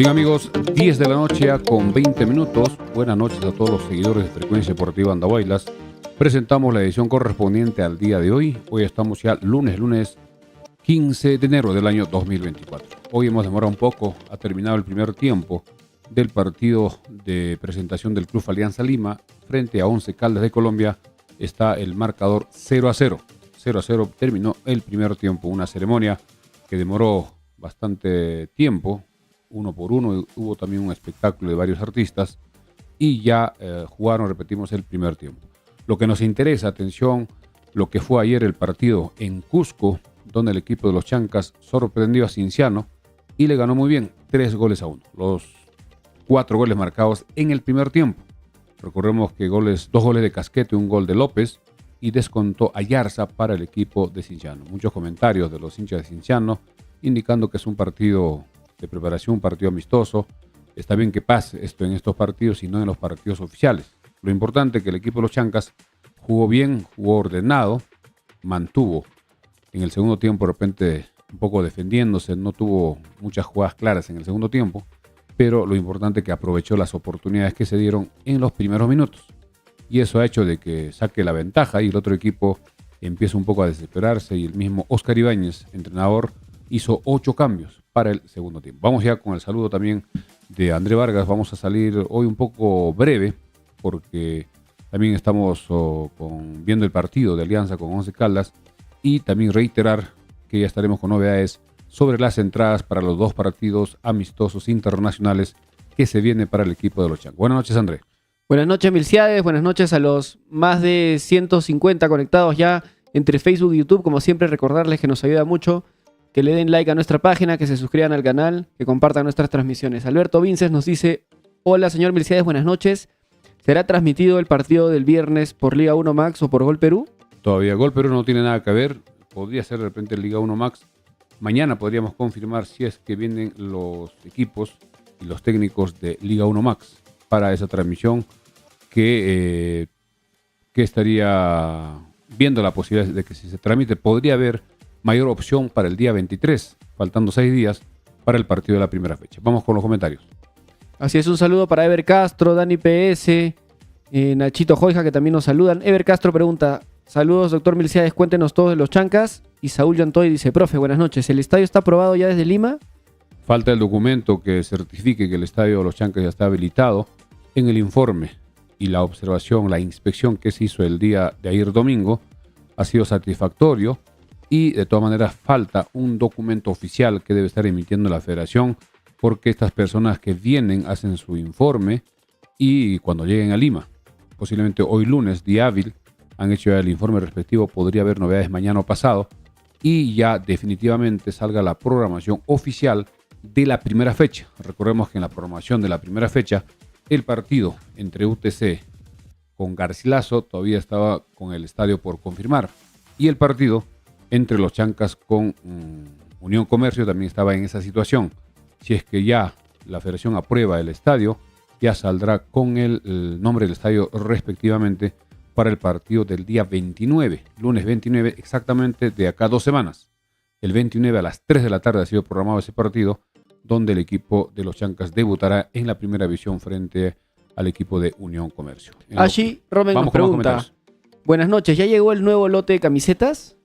Bien amigos, 10 de la noche ya con 20 minutos. Buenas noches a todos los seguidores de Frecuencia Deportiva Andahuaylas. Presentamos la edición correspondiente al día de hoy. Hoy estamos ya lunes 15 de enero del año 2024. Hoy hemos demorado un poco, ha terminado el primer tiempo del partido de presentación del Club Alianza Lima frente a Once Caldas de Colombia. Está el marcador 0-0. 0-0 terminó el primer tiempo, una ceremonia que demoró bastante tiempo, uno por uno. Hubo también un espectáculo de varios artistas y ya jugaron, repetimos, el primer tiempo. Lo que nos interesa, atención, lo que fue ayer el partido en Cusco, donde el equipo de los Chancas sorprendió a Cienciano y le ganó muy bien, 3-1. Los 4 goles marcados en el primer tiempo. Recordemos que 2 goles de Casquete, un gol de López, y descontó a Yarza para el equipo de Cienciano. Muchos comentarios de los hinchas de Cienciano indicando que es un partido de preparación, un partido amistoso. Está bien que pase esto en estos partidos y no en los partidos oficiales. Lo importante es que el equipo de los Chancas jugó bien, jugó ordenado, mantuvo en el segundo tiempo de repente un poco defendiéndose, no tuvo muchas jugadas claras en el segundo tiempo, pero lo importante es que aprovechó las oportunidades que se dieron en los primeros minutos. Y eso ha hecho de que saque la ventaja y el otro equipo empieza un poco a desesperarse, y el mismo Oscar Ibáñez, entrenador, hizo 8 cambios para el segundo tiempo. Vamos ya con el saludo también de André Vargas. Vamos a salir hoy un poco breve porque también estamos viendo el partido de Alianza con Once Caldas, y también reiterar que ya estaremos con novedades sobre las entradas para los 2 partidos amistosos internacionales que se viene para el equipo de los Chancas. Buenas noches, André. Buenas noches, Milciades. Buenas noches a los más de 150 conectados ya entre Facebook y YouTube. Como siempre, recordarles que nos ayuda mucho que le den like a nuestra página, que se suscriban al canal, que compartan nuestras transmisiones. Alberto Vinces nos dice: hola, señor Milciades, buenas noches. ¿Será transmitido el partido del viernes por Liga 1 Max o por Gol Perú? Todavía Gol Perú no tiene nada que ver. Podría ser de repente Liga 1 Max. Mañana podríamos confirmar si es que vienen los equipos y los técnicos de Liga 1 Max para esa transmisión, que estaría viendo la posibilidad de que si se tramite podría haber mayor opción para el día 23, faltando 6 días para el partido de la primera fecha. Vamos con los comentarios. Así es, un saludo para Ever Castro, Dani PS, Nachito Joija, que también nos saludan. Ever Castro pregunta: saludos, doctor Milciades, cuéntenos todos de los Chancas. Y Saúl Llantoy dice: profe, buenas noches, ¿el estadio está aprobado ya desde Lima? Falta el documento que certifique que el estadio de los Chancas ya está habilitado. En el informe y la observación, la inspección que se hizo el día de ayer domingo ha sido satisfactorio, y de todas maneras falta un documento oficial que debe estar emitiendo la federación, porque estas personas que vienen hacen su informe y cuando lleguen a Lima, posiblemente hoy lunes, día hábil, han hecho ya el informe respectivo. Podría haber novedades mañana o pasado y ya definitivamente salga la programación oficial de la primera fecha. Recordemos que en la programación de la primera fecha el partido entre UTC con Garcilaso todavía estaba con el estadio por confirmar, y el partido entre los Chancas con Unión Comercio también estaba en esa situación. Si es que ya la federación aprueba el estadio, ya saldrá con el nombre del estadio respectivamente para el partido del día 29, lunes 29, exactamente de acá 2 semanas. El 29 a las 3 de la tarde ha sido programado ese partido, donde el equipo de los Chancas debutará en la primera división frente al equipo de Unión Comercio. Allí Romen nos pregunta: buenas noches, ¿ya llegó el nuevo lote de camisetas?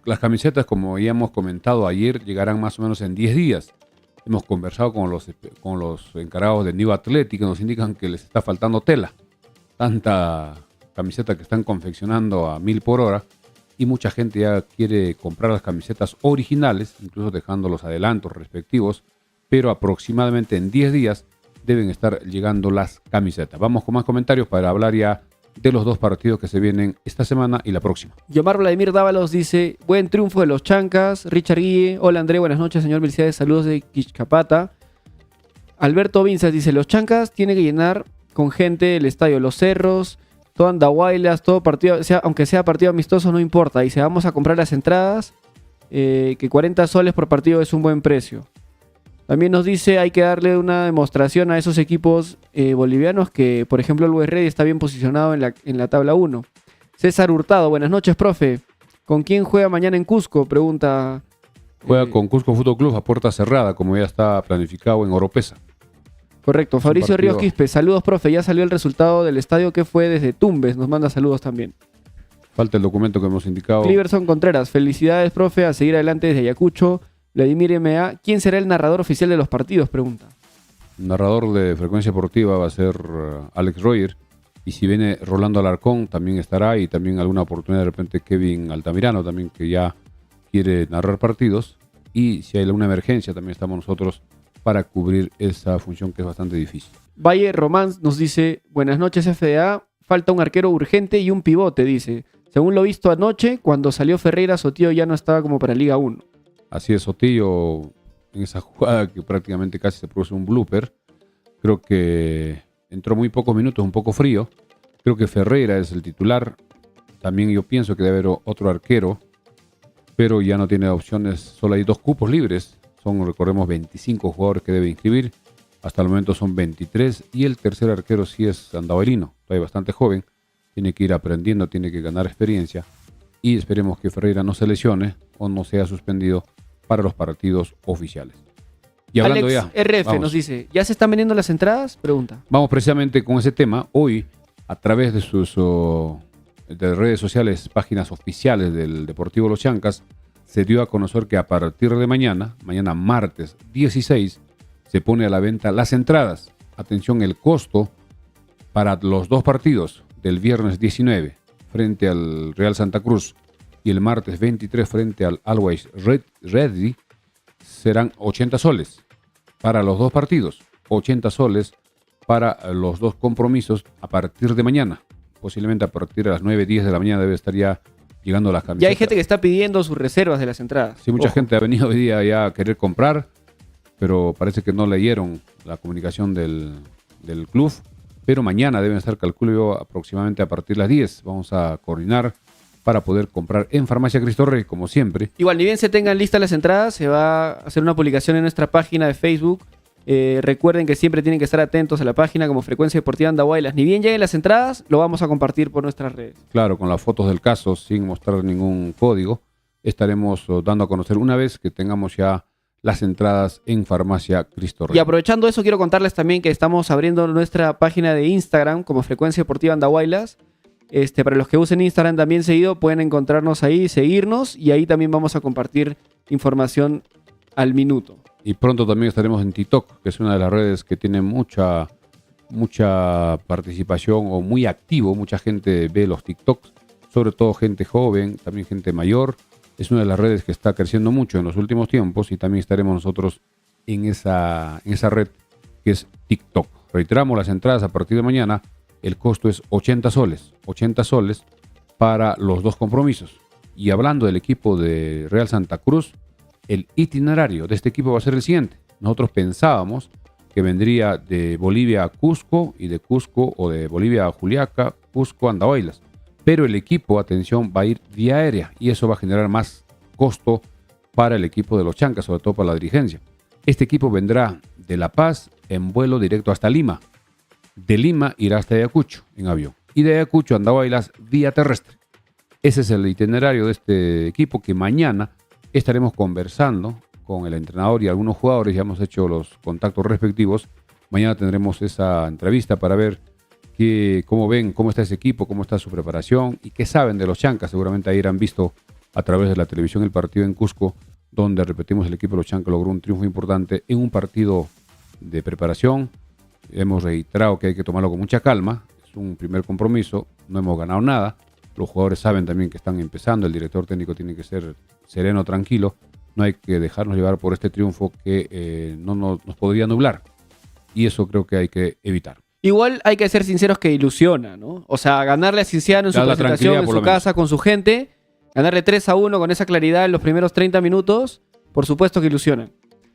Las camisetas, como ya hemos comentado ayer, llegarán más o menos en 10 días. Hemos conversado con los encargados de New Athletic, que nos indican que les está faltando tela. Tanta camiseta que están confeccionando a 1000 por hora, y mucha gente ya quiere comprar las camisetas originales, incluso dejando los adelantos respectivos, pero aproximadamente en 10 días deben estar llegando las camisetas. Vamos con más comentarios para hablar ya de los 2 partidos que se vienen esta semana y la próxima. Yomar Vladimir Dávalos dice: buen triunfo de los Chancas. Richard Guille: hola André, buenas noches, señor Milciades, saludos de Quixcapata. Alberto Vinzas dice: los Chancas tienen que llenar con gente el estadio Los Cerros, todo Andahuaylas, todo partido, aunque sea partido amistoso, no importa. Y si vamos a comprar las entradas, que 40 soles por partido es un buen precio. También nos dice: hay que darle una demostración a esos equipos bolivianos que, por ejemplo, el West Ready está bien posicionado en la tabla 1. César Hurtado: buenas noches, profe. ¿Con quién juega mañana en Cusco?, pregunta Juega con Cusco Fútbol Club a puerta cerrada, como ya está planificado en Oropesa. Correcto. Fabricio partido. Ríos Quispe, saludos, profe. Ya salió el resultado del estadio que fue desde Tumbes. Nos manda saludos también. Falta el documento que hemos indicado. Cliverson Contreras, felicidades, profe, a seguir adelante desde Ayacucho. Vladimir M.A., ¿quién será el narrador oficial de los partidos? Pregunta. El narrador de Frecuencia Deportiva va a ser Alex Royer. Y si viene Rolando Alarcón, también estará. Y también alguna oportunidad de repente Kevin Altamirano, también que ya quiere narrar partidos. Y si hay alguna emergencia, también estamos nosotros para cubrir esa función que es bastante difícil. Valle Román nos dice, buenas noches FDA, falta un arquero urgente y un pivote, dice. Según lo visto anoche, cuando salió Ferreira, Sotillo ya no estaba como para Liga 1. Así es, Sotillo, en esa jugada que prácticamente casi se produce un blooper, creo que entró muy pocos minutos, un poco frío. Creo que Ferreira es el titular. También yo pienso que debe haber otro arquero, pero ya no tiene opciones. Solo hay 2 cupos libres. Son, recordemos, 25 jugadores que debe inscribir. Hasta el momento son 23. Y el tercer arquero sí es Andahuaylino. Todavía bastante joven. Tiene que ir aprendiendo, tiene que ganar experiencia. Y esperemos que Ferreira no se lesione o no sea suspendido para los partidos oficiales. Y hablando Alex ya, RF vamos. nos dice, ¿ya se están vendiendo las entradas? Pregunta. Vamos precisamente con ese tema. Hoy, a través de sus de redes sociales, páginas oficiales del Deportivo Los Chancas, se dio a conocer que a partir de mañana martes 16, se pone a la venta las entradas. Atención, el costo para los 2 partidos del viernes 19 frente al Real Santa Cruz y el martes 23 frente al Always Ready serán 80 soles para los 2 partidos, 80 soles para los 2 compromisos a partir de mañana. Posiblemente a partir de las 9:10 de la mañana debe estar ya llegando las camisetas. Ya hay gente que está pidiendo sus reservas de las entradas. Sí, mucha Ojo. gente ha venido hoy día ya a querer comprar, pero parece que no leyeron la comunicación del club. Pero mañana deben estar, calculo yo, aproximadamente a partir de las 10. Vamos a coordinar para poder comprar en Farmacia Cristo Rey, como siempre. Igual, ni bien se tengan listas las entradas, se va a hacer una publicación en nuestra página de Facebook. Recuerden que siempre tienen que estar atentos a la página como Frecuencia Deportiva Andahuaylas. Ni bien lleguen las entradas, lo vamos a compartir por nuestras redes. Claro, con las fotos del caso, sin mostrar ningún código, estaremos dando a conocer una vez que tengamos ya las entradas en Farmacia Cristo Rey. Y aprovechando eso, quiero contarles también que estamos abriendo nuestra página de Instagram como Frecuencia Deportiva Andahuaylas. Para los que usen Instagram también seguido, pueden encontrarnos ahí, seguirnos, y ahí también vamos a compartir información al minuto. Y pronto también estaremos en TikTok, que es una de las redes que tiene mucha participación o muy activo. Mucha gente ve los TikToks, sobre todo gente joven, también gente mayor. Es una de las redes que está creciendo mucho en los últimos tiempos y también estaremos nosotros en esa red que es TikTok. Reiteramos las entradas a partir de mañana. El costo es 80 soles. 80 soles para los 2 compromisos. Y hablando del equipo de Real Santa Cruz, el itinerario de este equipo va a ser el siguiente. Nosotros pensábamos que vendría de Bolivia a Cusco y de Cusco o de Bolivia a Juliaca, Cusco a Andahuaylas. Pero el equipo, atención, va a ir vía aérea y eso va a generar más costo para el equipo de los Chancas, sobre todo para la dirigencia. Este equipo vendrá de La Paz en vuelo directo hasta Lima. De Lima irá hasta Ayacucho en avión y de Ayacucho a Andahuaylas vía terrestre. Ese es el itinerario de este equipo que mañana estaremos conversando con el entrenador y algunos jugadores. Ya hemos hecho los contactos respectivos. Mañana tendremos esa entrevista para ver cómo ven, cómo está ese equipo, cómo está su preparación y qué saben de los Chancas. Seguramente ahí han visto a través de la televisión el partido en Cusco, donde, repetimos, el equipo de los Chancas logró un triunfo importante en un partido de preparación. Hemos reiterado que hay que tomarlo con mucha calma. Es un primer compromiso, no hemos ganado nada. Los jugadores saben también que están empezando. El director técnico tiene que ser sereno, tranquilo. No hay que dejarnos llevar por este triunfo que no nos podría nublar. Y eso creo que hay que evitar. Igual hay que ser sinceros que ilusiona, ¿no? O sea, ganarle a Cienciano en su Da la presentación, tranquilidad, en por su lo menos. casa, con su gente, ganarle 3-1 con esa claridad en los primeros 30 minutos, por supuesto que ilusiona.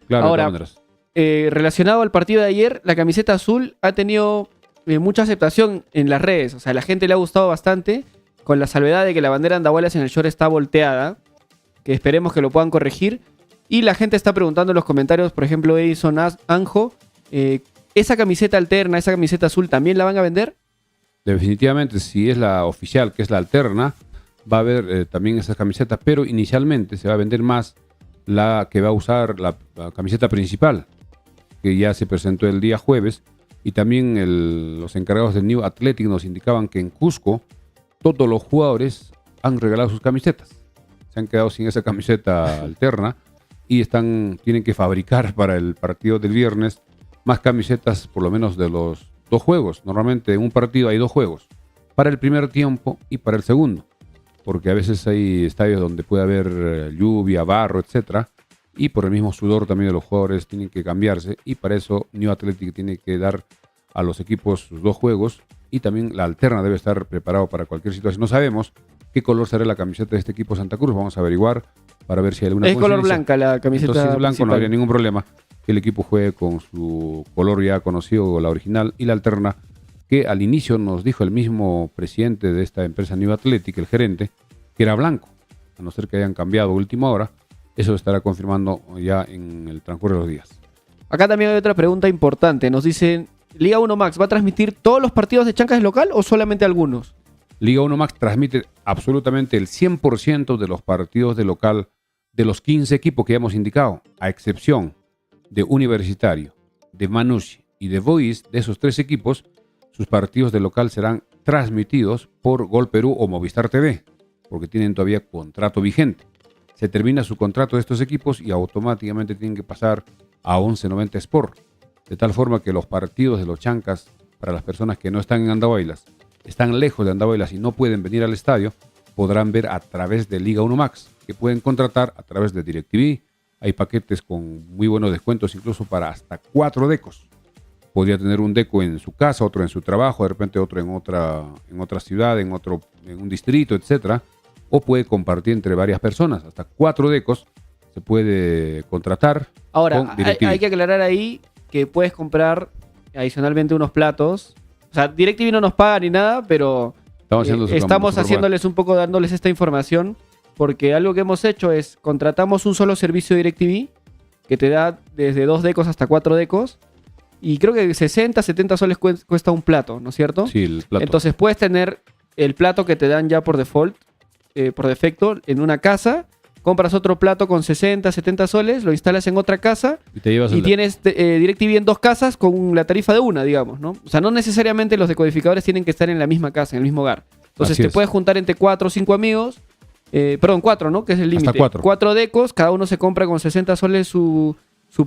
Claro, Ahora, de todas maneras. Relacionado al partido de ayer, la camiseta azul ha tenido mucha aceptación en las redes. O sea, a la gente le ha gustado bastante, con la salvedad de que la bandera Andahuaylas en el short está volteada, que esperemos que lo puedan corregir. Y la gente está preguntando en los comentarios, por ejemplo, Edison Anjo, ¿esa camiseta alterna, esa camiseta azul, también la van a vender? Definitivamente, si es la oficial, que es la alterna, va a haber también esas camisetas, pero inicialmente se va a vender más la que va a usar la camiseta principal, que ya se presentó el día jueves, y también los encargados del New Athletic nos indicaban que en Cusco todos los jugadores han regalado sus camisetas. Se han quedado sin esa camiseta alterna y tienen que fabricar para el partido del viernes más camisetas, por lo menos de los 2 juegos. Normalmente en un partido hay 2 juegos, para el primer tiempo y para el segundo, porque a veces hay estadios donde puede haber lluvia, barro, etcétera, y por el mismo sudor también de los jugadores tienen que cambiarse, y para eso New Athletic tiene que dar a los equipos sus 2 juegos, y también la alterna debe estar preparado para cualquier situación. No sabemos qué color será la camiseta de este equipo Santa Cruz, vamos a averiguar para ver si hay alguna coincidencia. Es color blanca la camiseta. Entonces, si es blanco principal, no habría ningún problema que el equipo juegue con su color ya conocido, la original, y la alterna, que al inicio nos dijo el mismo presidente de esta empresa New Athletic, el gerente, que era blanco, a no ser que hayan cambiado a última hora. Eso estará confirmando ya en el transcurso de los días. Acá también hay otra pregunta importante. Nos dicen, Liga 1 Max, ¿va a transmitir todos los partidos de Chancas local o solamente algunos? Liga 1 Max transmite absolutamente el 100% de los partidos de local de los 15 equipos que ya hemos indicado, a excepción de Universitario, de Manucci y de Boys. De esos 3 equipos, sus partidos de local serán transmitidos por Gol Perú o Movistar TV, porque tienen todavía contrato vigente. Se termina su contrato de estos equipos y automáticamente tienen que pasar a 1190 Sport, de tal forma que los partidos de los Chancas, para las personas que no están en Andahuaylas, están lejos de Andahuaylas y no pueden venir al estadio, podrán ver a través de Liga 1 Max, que pueden contratar a través de DirecTV. Hay paquetes con muy buenos descuentos, incluso para hasta 4 decos. Podría tener un deco en su casa, otro en su trabajo, de repente otro en otra ciudad, en un distrito, etcétera. O puede compartir entre varias personas. Hasta 4 decos se puede contratar. Ahora, con DirecTV. hay que aclarar ahí que puedes comprar adicionalmente unos platos. O sea, DirecTV no nos paga ni nada, pero estamos haciéndoles un poco, dándoles esta información, porque algo que hemos hecho es contratamos un solo servicio de DirecTV que te da desde 2 decos hasta 4 decos, y creo que 60, 70 soles cuesta un plato, ¿no es cierto? Sí, el plato. Entonces puedes tener el plato que te dan ya por default, por defecto, en una casa. Compras otro plato con 60, 70 soles, lo instalas en otra casa y tienes DirecTV en 2 casas con la tarifa de una, digamos, ¿no? O sea, no necesariamente los decodificadores tienen que estar en la misma casa, en el mismo hogar. Entonces te puedes juntar entre 4 o 5 amigos, perdón, 4, ¿no? Que es el límite. Hasta 4 decos, cada uno se compra con 60 soles su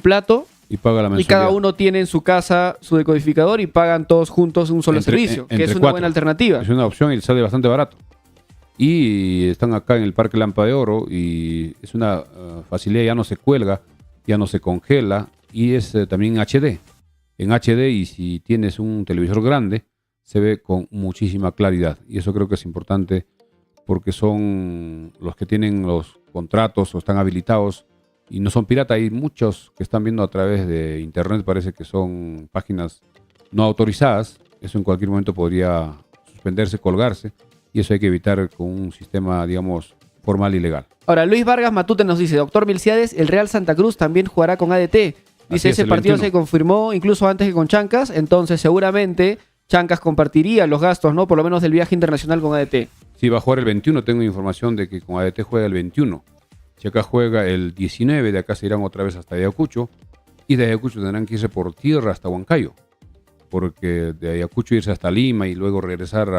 plato. Y paga la mensualidad. Y cada uno tiene en su casa su decodificador y pagan todos juntos un solo servicio, que es una buena alternativa. Es una opción y sale bastante barato. Y están acá en el Parque Lampa de Oro y es una facilidad, ya no se cuelga, ya no se congela, y es también en HD. En HD, y si tienes un televisor grande, se ve con muchísima claridad. Y eso creo que es importante porque son los que tienen los contratos o están habilitados y no son pirata. Hay muchos que están viendo a través de internet, parece que son páginas no autorizadas. Eso en cualquier momento podría suspenderse, colgarse. Y eso hay que evitar con un sistema, digamos, formal y legal. Ahora, Luis Vargas Matute nos dice, doctor Milciades, el Real Santa Cruz también jugará con ADT. Dice, ese partido 21. Se confirmó incluso antes que con Chancas, entonces seguramente Chancas compartiría los gastos, ¿no? Por lo menos del viaje internacional con ADT. Sí, va a jugar el 21, tengo información de que con ADT juega el 21. Si acá juega el 19, de acá se irán otra vez hasta Ayacucho, y de Ayacucho tendrán que irse por tierra hasta Huancayo, porque de Ayacucho irse hasta Lima y luego regresar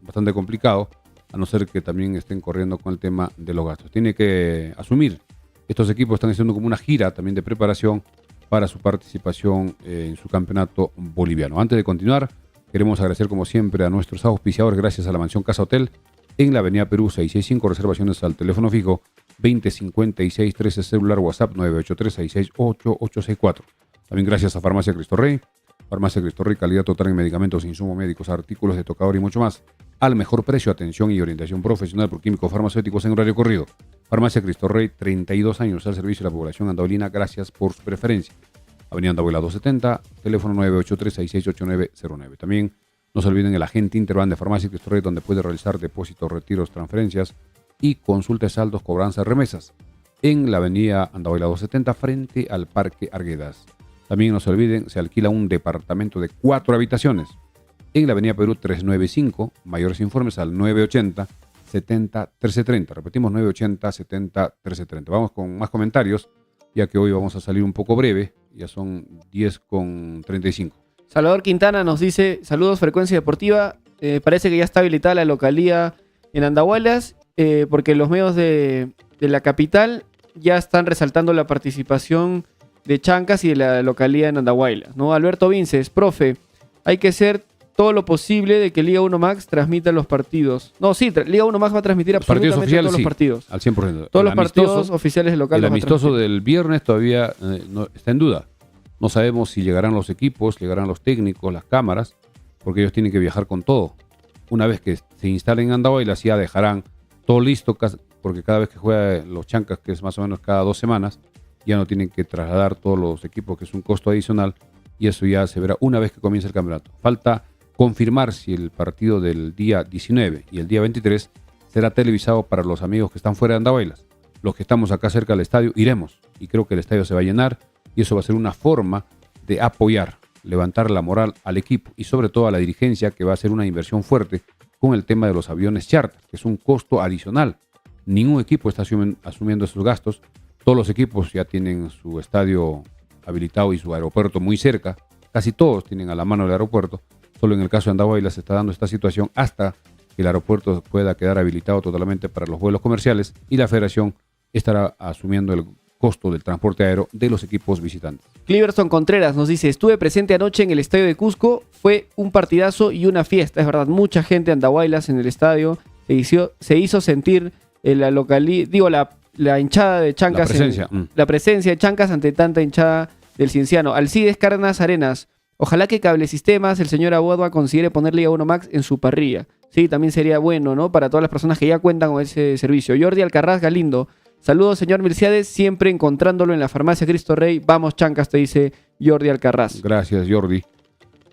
bastante complicado, a no ser que también estén corriendo con el tema de los gastos. Tiene que asumir. Estos equipos están haciendo como una gira también de preparación para su participación en su campeonato boliviano. Antes de continuar, queremos agradecer como siempre a nuestros auspiciadores, gracias a la Mansión Casa Hotel en la Avenida Perú 665, reservaciones al teléfono fijo 2056 13, celular WhatsApp 983-668-864. También gracias a Farmacia Cristo Rey. Farmacia Cristo Rey, calidad total en medicamentos, insumos médicos, artículos de tocador y mucho más. Al mejor precio, atención y orientación profesional por químicos farmacéuticos en horario corrido. Farmacia Cristo Rey, 32 años al servicio de la población andaolina. Gracias por su preferencia. Avenida Andahuayla 270, teléfono 983-668909. También no se olviden el agente Interban de Farmacia Cristo Rey, donde puede realizar depósitos, retiros, transferencias y consulta de saldos, cobranza, remesas. En la avenida Andahuayla 270, frente al Parque Arguedas. También no se olviden, se alquila un departamento de 4 habitaciones en la avenida Perú 395. Mayores informes al 1330. Repetimos, 980-70-1330. Vamos con más comentarios, ya que hoy vamos a salir un poco breve. Ya son 10:35. Salvador Quintana nos dice, saludos Frecuencia Deportiva. Parece que ya está habilitada la localía en Andahuaylas, porque los medios de la capital ya están resaltando la participación de Chancas y de la localía en Andahuaylas, ¿no? Alberto Vinces, profe, hay que hacer todo lo posible de que Liga 1 Max transmita los partidos. No, sí, Liga 1 Max va a transmitir absolutamente todos los partidos. Al 100%. Todos los partidos oficiales locales. El amistoso del viernes todavía no, está en duda. No sabemos si llegarán los equipos, llegarán los técnicos, las cámaras, porque ellos tienen que viajar con todo. Una vez que se instalen en Andahuaylas ya dejarán todo listo, porque cada vez que juega los Chancas, que es más o menos cada 2 semanas, ya no tienen que trasladar todos los equipos, que es un costo adicional, y eso ya se verá una vez que comience el campeonato. Falta confirmar si el partido del día 19 y el día 23 será televisado para los amigos que están fuera de Andahuaylas. Los que estamos acá cerca del estadio iremos, y creo que el estadio se va a llenar, y eso va a ser una forma de apoyar, levantar la moral al equipo y sobre todo a la dirigencia, que va a hacer una inversión fuerte con el tema de los aviones charter, que es un costo adicional. Ningún equipo está asumiendo esos gastos. Todos los equipos ya tienen su estadio habilitado y su aeropuerto muy cerca. Casi todos tienen a la mano el aeropuerto. Solo en el caso de Andahuaylas se está dando esta situación hasta que el aeropuerto pueda quedar habilitado totalmente para los vuelos comerciales, y la federación estará asumiendo el costo del transporte aéreo de los equipos visitantes. Cliverson Contreras nos dice, estuve presente anoche en el estadio de Cusco, fue un partidazo y una fiesta, es verdad, mucha gente de Andahuaylas en el estadio, se hizo sentir la hinchada de Chancas, la presencia de Chancas ante tanta hinchada del Cienciano. Alcides Cárdenas Arenas, ojalá que Cable Sistemas, el señor Abuadua, considere poner Liga 1 Max en su parrilla. Sí, también sería bueno, ¿no? Para todas las personas que ya cuentan con ese servicio. Jordi Alcarraz Galindo, saludos señor Milciades, siempre encontrándolo en la farmacia Cristo Rey. Vamos Chancas, te dice Jordi Alcarraz. Gracias, Jordi.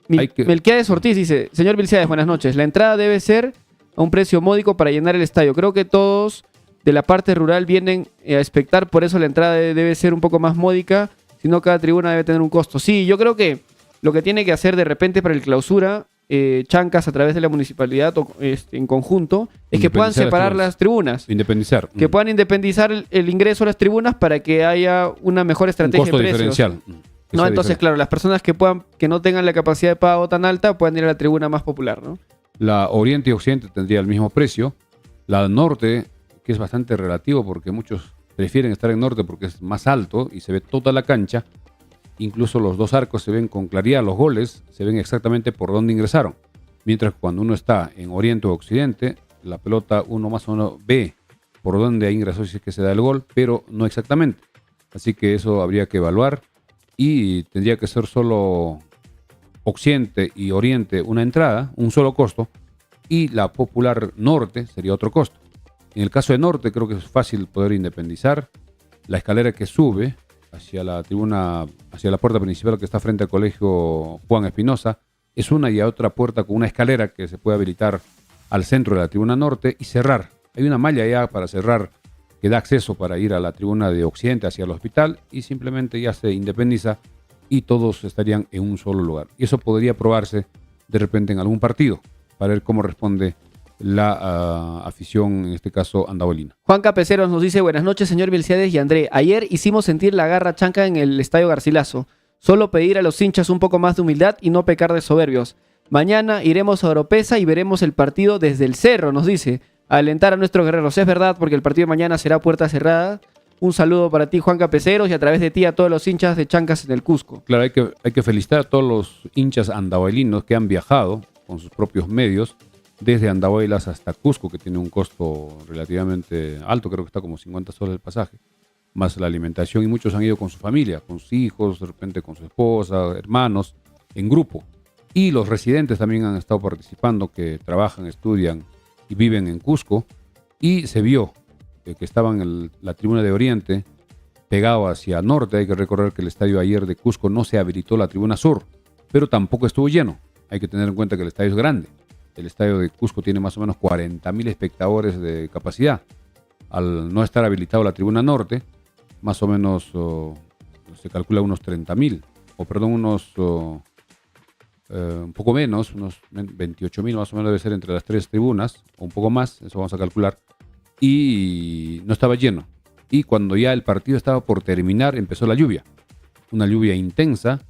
Melquiades Ortiz dice, señor Milciades, buenas noches. La entrada debe ser a un precio módico para llenar el estadio. Creo que todos de la parte rural vienen a expectar, por eso la entrada debe ser un poco más módica, si no cada tribuna debe tener un costo. Sí, yo creo que lo que tiene que hacer de repente para el clausura, Chancas a través de la municipalidad en conjunto, es que puedan separar las tribunas. Independizar. Que puedan independizar el ingreso a las tribunas para que haya una mejor estrategia de precios. Diferencial. No, entonces, claro, las personas que no tengan la capacidad de pago tan alta puedan ir a la tribuna más popular, ¿no? La Oriente y Occidente tendría el mismo precio. La Norte, que es bastante relativo porque muchos prefieren estar en Norte porque es más alto y se ve toda la cancha. Incluso los dos arcos se ven con claridad, los goles se ven exactamente por dónde ingresaron. Mientras que cuando uno está en Oriente o Occidente, la pelota uno más o menos ve por dónde ingresó si es que se da el gol, pero no exactamente. Así que eso habría que evaluar y tendría que ser solo Occidente y Oriente una entrada, un solo costo, y la popular Norte sería otro costo. En el caso de Norte creo que es fácil poder independizar. La escalera que sube hacia la tribuna, hacia la puerta principal que está frente al colegio Juan Espinosa, es una y otra puerta con una escalera que se puede habilitar al centro de la tribuna norte y cerrar. Hay una malla ya para cerrar que da acceso para ir a la tribuna de Occidente hacia el hospital y simplemente ya se independiza y todos estarían en un solo lugar. Y eso podría probarse de repente en algún partido para ver cómo responde la afición, en este caso andahuelina. Juan Capeceros nos dice, buenas noches señor Milciades y André. Ayer hicimos sentir la garra chanca en el Estadio Garcilaso. Solo pedir a los hinchas un poco más de humildad y no pecar de soberbios. Mañana iremos a Oropesa y veremos el partido desde el cerro, nos dice. Alentar a nuestros guerreros. Es verdad, porque el partido de mañana será puerta cerrada. Un saludo para ti, Juan Capeceros, y a través de ti a todos los hinchas de Chancas en el Cusco. Claro, hay que felicitar a todos los hinchas andahuelinos que han viajado con sus propios medios desde Andahuaylas hasta Cusco, que tiene un costo relativamente alto, creo que está como 50 soles el pasaje, más la alimentación, y muchos han ido con su familia, con sus hijos, de repente con su esposa, hermanos, en grupo. Y los residentes también han estado participando, que trabajan, estudian y viven en Cusco, y se vio que estaban en la tribuna de Oriente, pegado hacia norte. Hay que recordar que el estadio ayer de Cusco no se habilitó la tribuna sur, pero tampoco estuvo lleno. Hay que tener en cuenta que el estadio es grande. El estadio de Cusco tiene más o menos 40.000 espectadores de capacidad. Al no estar habilitado la tribuna norte, más o menos se calcula unos 30.000, o perdón, unos un poco menos, unos 28.000 más o menos debe ser entre las tres tribunas, o un poco más, eso vamos a calcular, y no estaba lleno. Y cuando ya el partido estaba por terminar, empezó la lluvia, una lluvia intensa,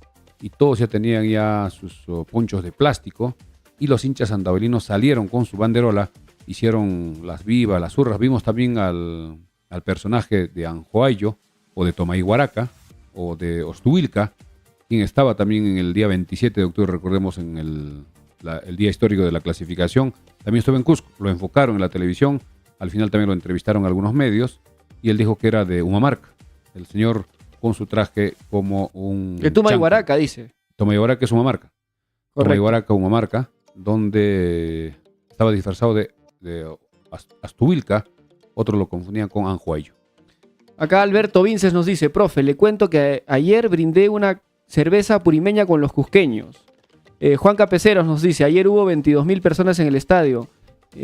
y todos ya tenían ya sus ponchos de plástico, y los hinchas andavelinos salieron con su banderola, hicieron las vivas, las hurras. Vimos también al personaje de Anjoayo, o de Tomaiguaraca, o de Ostuilca, quien estaba también en el día 27 de octubre, recordemos, en el día histórico de la clasificación. También estuvo en Cusco, lo enfocaron en la televisión, al final también lo entrevistaron algunos medios, y él dijo que era de Humamarca, el señor con su traje como un... De Tomaiguaraca, dice. Tomaiguaraca es Humamarca. Correcto. Tomaiguaraca, Humamarca, donde estaba disfrazado de Astuilca, otros lo confundían con Anjoayo. Acá Alberto Vinces nos dice, profe, le cuento que ayer brindé una cerveza purimeña con los cusqueños. Juan Capeceros nos dice, ayer hubo 22.000 personas en el estadio.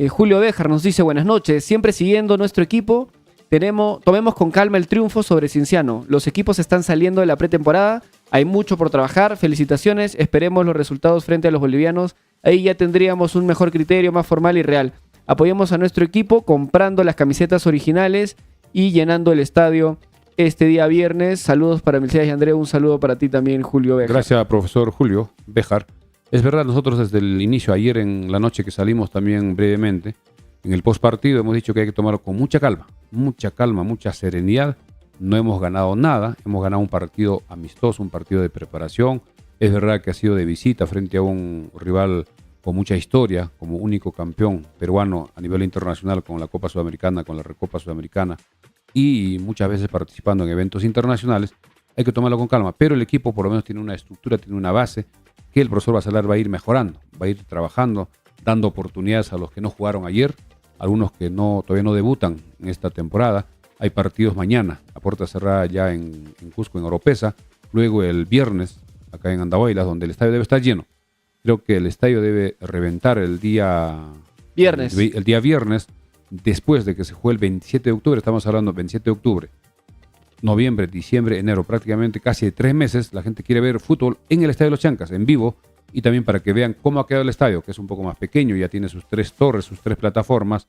Julio Béjar nos dice, buenas noches, siempre siguiendo nuestro equipo, tomemos con calma el triunfo sobre Cienciano. Los equipos están saliendo de la pretemporada, hay mucho por trabajar, felicitaciones, esperemos los resultados frente a los bolivianos. Ahí ya tendríamos un mejor criterio, más formal y real. Apoyemos a nuestro equipo comprando las camisetas originales y llenando el estadio este día viernes. Saludos para Milciades y André, un saludo para ti también, Julio Béjar. Gracias, profesor Julio Béjar. Es verdad, nosotros desde el inicio, ayer en la noche que salimos también brevemente, en el postpartido hemos dicho que hay que tomarlo con mucha calma, mucha serenidad. No hemos ganado nada, hemos ganado un partido amistoso, un partido de preparación. Es verdad que ha sido de visita frente a un rival con mucha historia, como único campeón peruano a nivel internacional con la Copa Sudamericana, con la Recopa Sudamericana, y muchas veces participando en eventos internacionales. Hay que tomarlo con calma, pero el equipo por lo menos tiene una estructura, tiene una base que el profesor Bacelar va a ir mejorando, va a ir trabajando, dando oportunidades a los que no jugaron ayer, algunos que todavía no debutan en esta temporada. Hay partidos mañana, a puerta cerrada ya en Cusco, en Oropesa, luego el viernes acá en Andahuaylas, donde el estadio debe estar lleno. Creo que el estadio debe reventar el día viernes. El día viernes, después de que se juegue el 27 de octubre, estamos hablando del 27 de octubre, noviembre, diciembre, enero, prácticamente casi 3 meses, la gente quiere ver fútbol en el Estadio de los Chancas, en vivo, y también para que vean cómo ha quedado el estadio, que es un poco más pequeño, ya tiene sus 3 torres, sus 3 plataformas,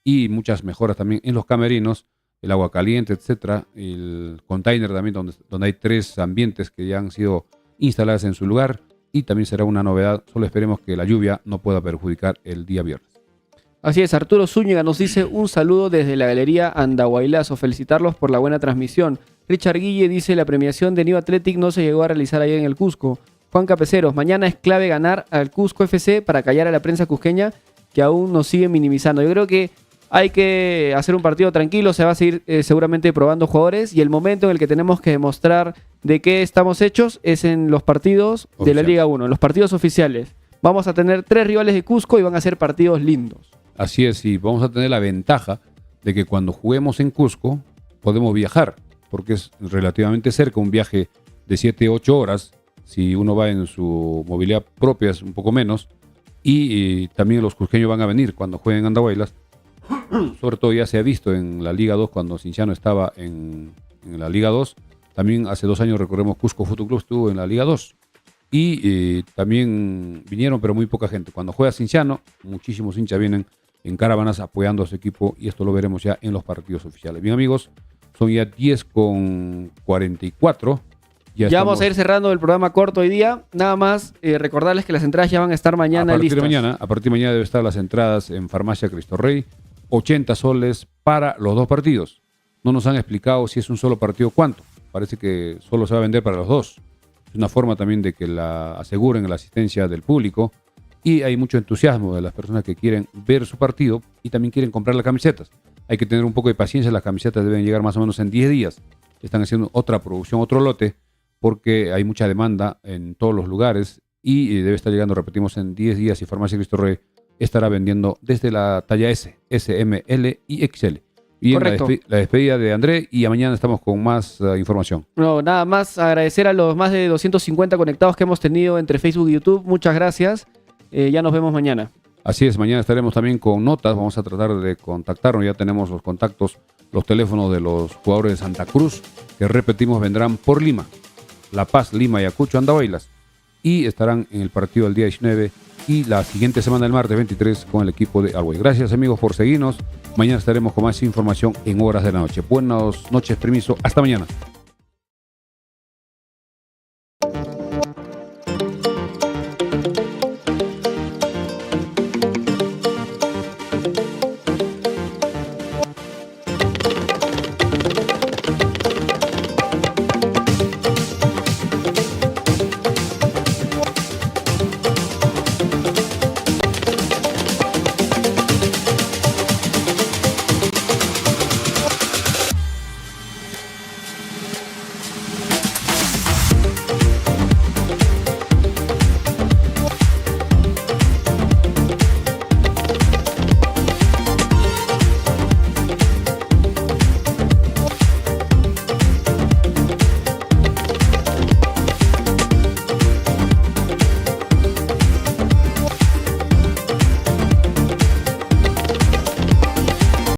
y muchas mejoras también en los camerinos, el agua caliente, etcétera, el container también, donde hay 3 ambientes que ya han sido instaladas en su lugar, y también será una novedad. Solo esperemos que la lluvia no pueda perjudicar el día viernes. Así es, Arturo Zúñiga nos dice un saludo desde la Galería Andahuaylazo, felicitarlos por la buena transmisión. Richard Guille dice, la premiación de New Athletic no se llegó a realizar ayer en el Cusco. Juan Capeceros, mañana es clave ganar al Cusco FC para callar a la prensa cusqueña que aún nos sigue minimizando. Yo creo que hay que hacer un partido tranquilo, se va a seguir seguramente probando jugadores, y el momento en el que tenemos que demostrar de qué estamos hechos es en los partidos de la Liga 1, en los partidos oficiales. Vamos a tener 3 rivales de Cusco y van a ser partidos lindos. Así es, y vamos a tener la ventaja de que cuando juguemos en Cusco podemos viajar, porque es relativamente cerca, un viaje de 7-8 horas, si uno va en su movilidad propia es un poco menos, y también los cusqueños van a venir cuando jueguen Andahuaylas. Sobre todo ya se ha visto en la Liga 2 cuando Cienciano estaba en la Liga 2. También hace 2 años, recordemos, Cusco Fútbol Club estuvo en la Liga 2. Y también vinieron, pero muy poca gente. Cuando juega Cienciano, muchísimos hinchas vienen en caravanas apoyando a su equipo, y esto lo veremos ya en los partidos oficiales. Bien, amigos, son ya 10:44. Ya vamos a ir cerrando el programa corto hoy día. Nada más recordarles que las entradas ya van a estar mañana listas. A partir de mañana deben estar las entradas en Farmacia Cristo Rey. 80 soles para los 2 partidos. No nos han explicado si es un solo partido cuánto. Parece que solo se va a vender para los 2. Es una forma también de que aseguren la asistencia del público, y hay mucho entusiasmo de las personas que quieren ver su partido y también quieren comprar las camisetas. Hay que tener un poco de paciencia, las camisetas deben llegar más o menos en 10 días. Están haciendo otra producción, otro lote, porque hay mucha demanda en todos los lugares, y debe estar llegando, repetimos, en 10 días, y Farmacia Cristo Rey estará vendiendo desde la talla S, M, L y XL. Y correcto. En la despedida de André, y mañana estamos con más información. No, nada más agradecer a los más de 250 conectados que hemos tenido entre Facebook y YouTube. Muchas gracias. Ya nos vemos mañana. Así es, mañana estaremos también con notas. Vamos a tratar de contactarnos. Ya tenemos los contactos, los teléfonos de los jugadores de Santa Cruz, que repetimos vendrán por Lima, La Paz, Lima, Ayacucho, Andahuaylas. y estarán en el partido del día 19 y la siguiente semana, el martes 23, con el equipo de Always. Gracias, amigos, por seguirnos. Mañana estaremos con más información en horas de la noche. Buenas noches, permiso. Hasta mañana.